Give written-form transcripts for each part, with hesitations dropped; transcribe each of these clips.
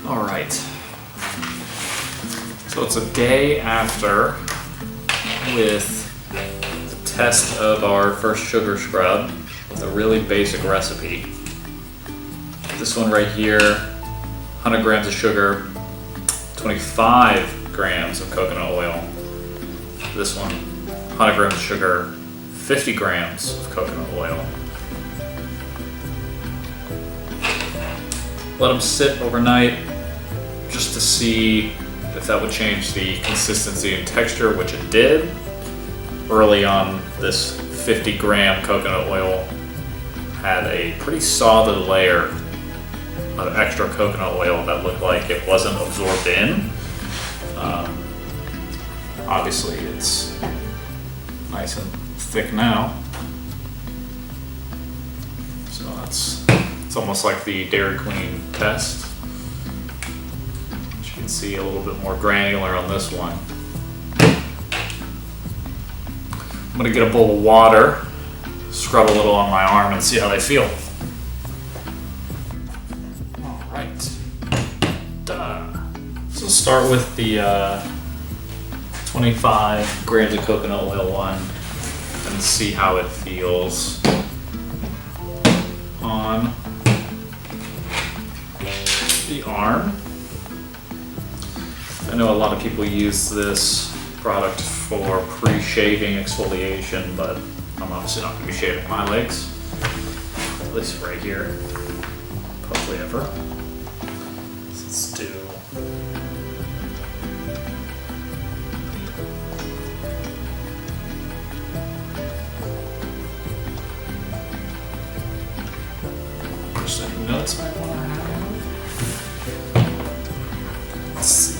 All right. So it's a day after with the test of our first sugar scrub with a really basic recipe. This one right here, 100 grams of sugar, 25 grams of coconut oil. This one, 100 grams of sugar, 50 grams of coconut oil. Let them sit overnight just to see if that would change the consistency and texture, which it did. Early on, this 50-gram coconut oil had a pretty solid layer of extra coconut oil that looked like it wasn't absorbed in. Obviously, it's nice and thick now. So it's almost like the Dairy Queen test. As you can see, a little bit more granular on this one. I'm gonna get a bowl of water, scrub a little on my arm and see how they feel. All right. So start with the 25 grams of coconut oil one and see how it feels on the arm. I know a lot of people use this product for pre-shaving exfoliation, but I'm obviously not going to be shaving my legs, at least right here, hopefully ever. So let's do any notes I want to have. Let's see.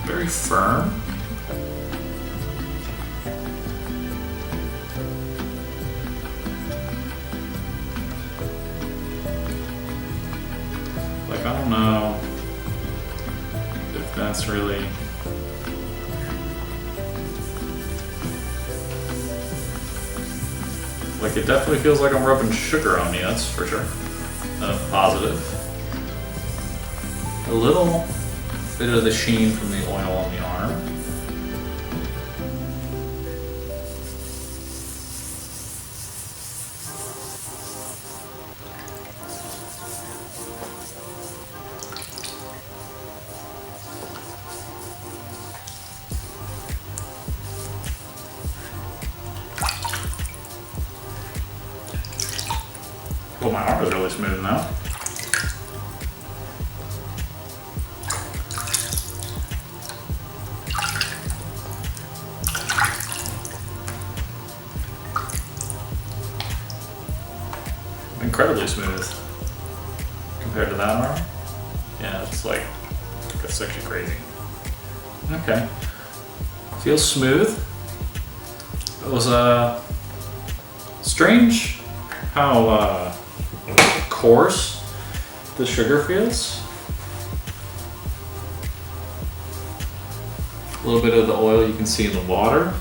Very firm. Like, I don't know if that's really like, it definitely feels like I'm rubbing sugar on me, that's for sure. Positive. A little bit of the sheen from the oil on the arm. Well, my arm is really smooth now. Incredibly smooth compared to that arm. Yeah, it's like, that's actually crazy. Okay, feels smooth. It was strange how coarse the sugar feels. A little bit of the oil you can see in the water.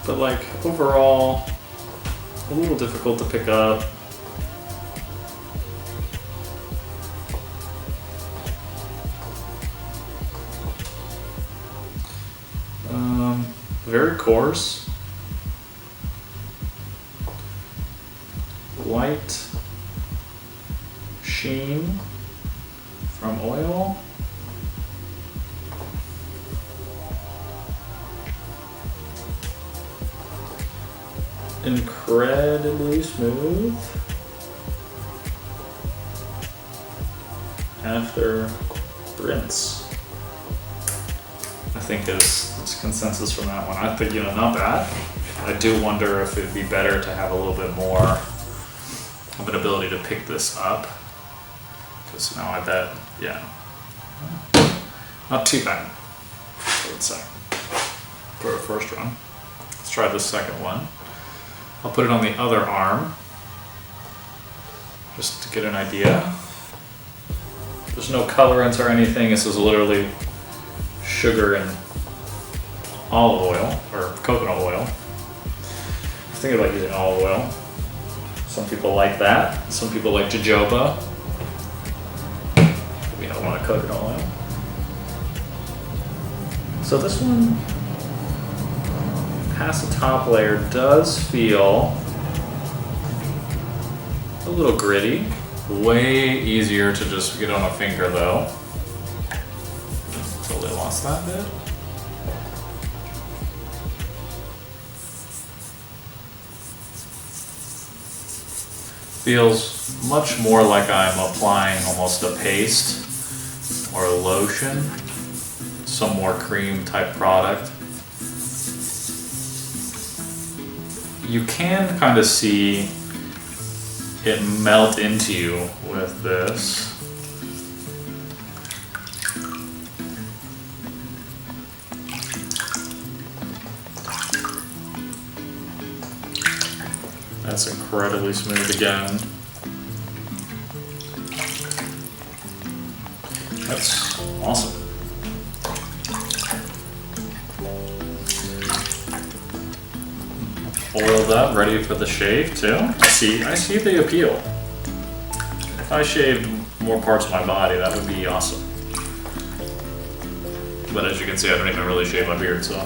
But like, overall, a little difficult to pick up. Very coarse. Light sheen from oil. Incredibly smooth after rinse. I think there's consensus from that one. I think, not bad. I do wonder if it'd be better to have a little bit more of an ability to pick this up. Because now I bet, yeah, not too bad, I would say, for a first run. Let's try the second one. I'll put it on the other arm, just to get an idea. There's no colorants or anything. This is literally sugar and olive oil, or coconut oil. I was thinking about using olive oil. Some people like that. Some people like jojoba. We don't want coconut oil. So this one, past the top layer, does feel a little gritty. Way easier to just get on a finger though. Totally lost that bit. Feels much more like I'm applying almost a paste or a lotion, some more cream type product. You can kind of see it melt into you with this. That's incredibly smooth again. That's awesome. Oiled up, ready for the shave too. I see the appeal. If I shaved more parts of my body, that would be awesome. But as you can see, I don't even really shave my beard, so.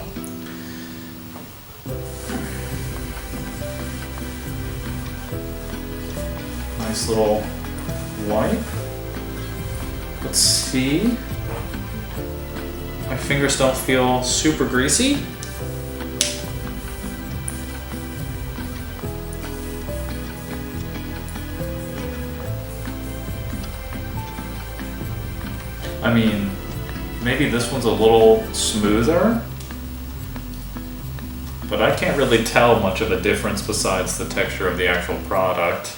Nice little wipe. Let's see. My fingers don't feel super greasy. I mean, maybe this one's a little smoother, but I can't really tell much of a difference besides the texture of the actual product.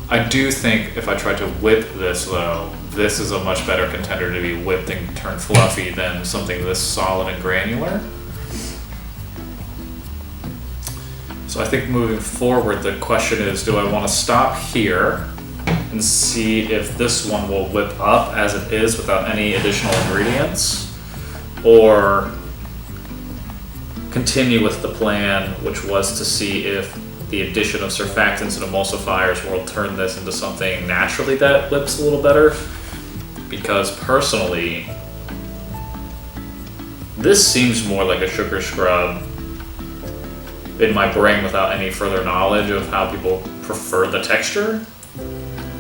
I do think if I tried to whip this though, this is a much better contender to be whipped and turn fluffy than something this solid and granular. So I think moving forward, the question is, do I want to stop here and see if this one will whip up as it is without any additional ingredients, or continue with the plan, which was to see if the addition of surfactants and emulsifiers will turn this into something naturally that whips a little better. Because personally, this seems more like a sugar scrub in my brain without any further knowledge of how people prefer the texture.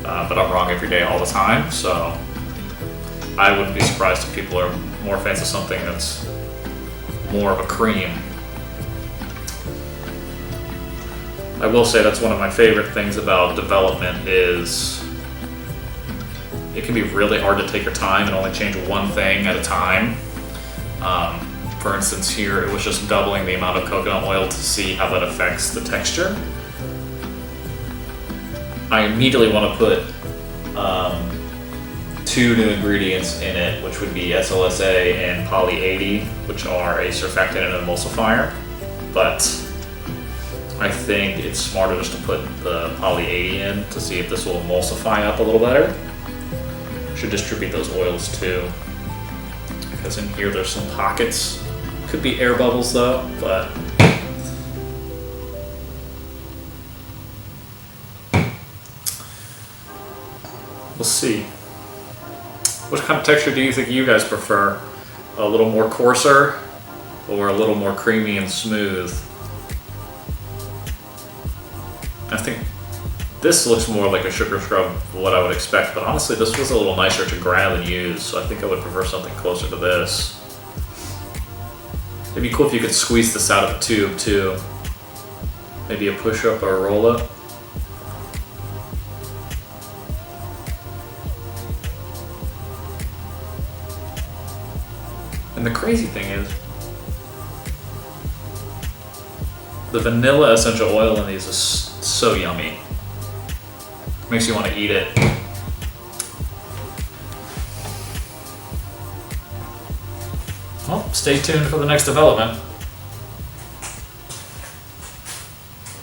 But I'm wrong every day all the time, so I wouldn't be surprised if people are more fans of something that's more of a cream. I will say that's one of my favorite things about development is it can be really hard to take your time and only change one thing at a time. For instance here, it was just doubling the amount of coconut oil to see how that affects the texture. I immediately want to put two new ingredients in it, which would be SLSA and Poly 80, which are a surfactant and an emulsifier. But I think it's smarter just to put the Poly 80 in to see if this will emulsify up a little better. Should distribute those oils too, because in here there's some pockets. Could be air bubbles though, but we'll see. What kind of texture do you think you guys prefer? A little more coarser or a little more creamy and smooth? I think this looks more like a sugar scrub, what I would expect, but honestly this was a little nicer to grab and use, so I think I would prefer something closer to this. It'd be cool if you could squeeze this out of the tube too. Maybe a push-up or a roll-up. And the crazy thing is, the vanilla essential oil in these is so yummy. Makes you want to eat it. Well, stay tuned for the next development.